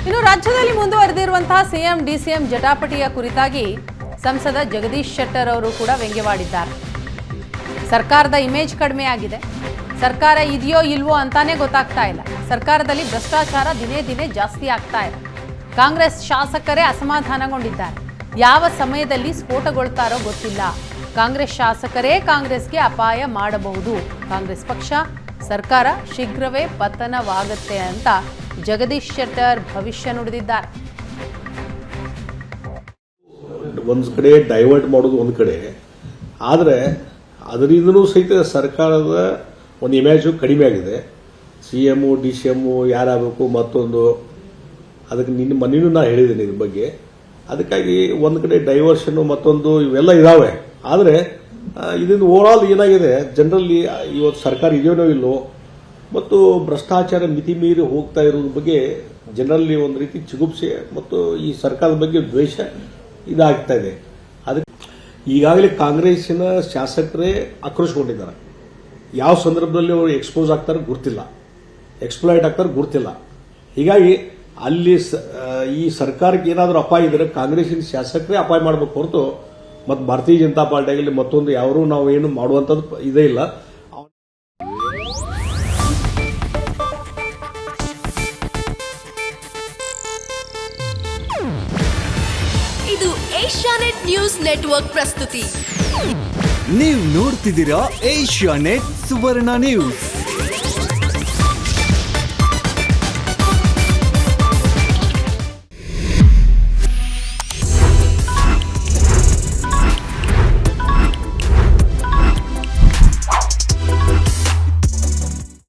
ಇನ್ನು ರಾಜ್ಯದಲ್ಲಿ ಮುಂದುವರೆದಿರುವಂತಹ CM DCM ಜಟಾಪಟಿಯ ಕುರಿತಾಗಿ ಸಂಸದ ಜಗದೀಶ್ ಶೆಟ್ಟರ್ ಅವರು ಕೂಡ ವ್ಯಂಗ್ಯವಾಡಿದ್ದಾರೆ. ಸರ್ಕಾರದ ಇಮೇಜ್ ಕಡಿಮೆ ಆಗಿದೆ, ಸರ್ಕಾರ ಇದೆಯೋ ಇಲ್ವೋ ಅಂತಾನೆ ಗೊತ್ತಾಗ್ತಾ ಇಲ್ಲ, ಸರ್ಕಾರದಲ್ಲಿ ಭ್ರಷ್ಟಾಚಾರ ದಿನೇ ದಿನೇ ಜಾಸ್ತಿ ಆಗ್ತಾ ಇದೆ, ಕಾಂಗ್ರೆಸ್ ಶಾಸಕರೇ ಅಸಮಾಧಾನಗೊಂಡಿದ್ದಾರೆ, ಯಾವ ಸಮಯದಲ್ಲಿ ಸ್ಫೋಟಗೊಳ್ತಾರೋ ಗೊತ್ತಿಲ್ಲ, ಕಾಂಗ್ರೆಸ್ ಶಾಸಕರೇ ಕಾಂಗ್ರೆಸ್ಗೆ ಅಪಾಯ ಮಾಡಬಹುದು, ಕಾಂಗ್ರೆಸ್ ಪಕ್ಷ ಸರ್ಕಾರ ಶೀಘ್ರವೇ ಪತನವಾಗುತ್ತೆ ಅಂತ ಜಗದೀಶ್ ಶೆಟ್ಟರ್ ಭವಿಷ್ಯ ನುಡಿದಿದ್ದಾರೆ. ಒಂದು ಕಡೆ ಡೈವರ್ಟ್ ಮಾಡೋದು ಒಂದು ಕಡೆ, ಆದರೆ ಅದರಿಂದಲೂ ಸಹಿತ ಸರ್ಕಾರದ ಒಂದು ಇಮೇಜು ಕಡಿಮೆ ಆಗಿದೆ. CM DCM ಯಾರಾಗಬೇಕು ಮತ್ತೊಂದು, ಅದಕ್ಕೆ ಮೊನ್ನೆನೂ ನಾನು ಹೇಳಿದ್ದೀನಿ ಇದ್ರ ಬಗ್ಗೆ. ಅದಕ್ಕಾಗಿ ಒಂದು ಕಡೆ ಡೈವರ್ಷನ್ ಮತ್ತೊಂದು ಇವೆಲ್ಲ ಇದಾವೆ. ಆದರೆ ಇದರಿಂದ ಓವರಾಲ್ ಏನಾಗಿದೆ, ಜನರಲ್ಲಿ ಇವತ್ತು ಸರ್ಕಾರ ಇದೆಯೋ ಇಲ್ಲೋ ಮತ್ತು ಭ್ರಷ್ಟಾಚಾರ ಮಿತಿ ಮೀರಿ ಹೋಗ್ತಾ ಇರೋದ್ರ ಬಗ್ಗೆ ಜನರಲ್ಲಿ ಒಂದು ರೀತಿ ಚಿಗುಪ್ಸೆ ಮತ್ತು ಈ ಸರ್ಕಾರದ ಬಗ್ಗೆ ದ್ವೇಷ ಇದಾಗ್ತಾ ಇದೆ. ಅದಕ್ಕೆ ಈಗಾಗಲೇ ಕಾಂಗ್ರೆಸ್ಸಿನ ಶಾಸಕರೇ ಆಕ್ರೋಶಗೊಂಡಿದ್ದಾರೆ. ಯಾವ ಸಂದರ್ಭದಲ್ಲಿ ಅವರು ಎಕ್ಸ್ಪೋಸ್ ಆಗ್ತಾರೆ ಗೊತ್ತಿಲ್ಲ, ಎಕ್ಸ್ಪ್ಲಾಯ್ಟ್ ಆಗ್ತಾರೆ ಗೊತ್ತಿಲ್ಲ. ಹೀಗಾಗಿ ಅಲ್ಲಿ ಈ ಸರ್ಕಾರಕ್ಕೆ ಏನಾದರೂ ಅಪಾಯ ಇದ್ರೆ ಕಾಂಗ್ರೆಸ್ಸಿನ ಶಾಸಕರೇ ಅಪಾಯ ಮಾಡಬೇಕು ಹೊರತು ಮತ್ತು ಭಾರತೀಯ ಜನತಾ ಪಾರ್ಟಿಯಾಗಲಿ ಮತ್ತೊಂದು ಯಾರು ನಾವು ಏನು ಮಾಡುವಂಥದ್ದು ಇದೇ ಇಲ್ಲ. ಇದು ಏಷ್ಯಾನೆಟ್ ನ್ಯೂಸ್ ನೆಟ್ವರ್ಕ್ ಪ್ರಸ್ತುತಿ. ನೀವು ನೋಡ್ತಿದ್ದೀರಾ ಏಷ್ಯಾನೆಟ್ ಸುವರ್ಣ ನ್ಯೂಸ್.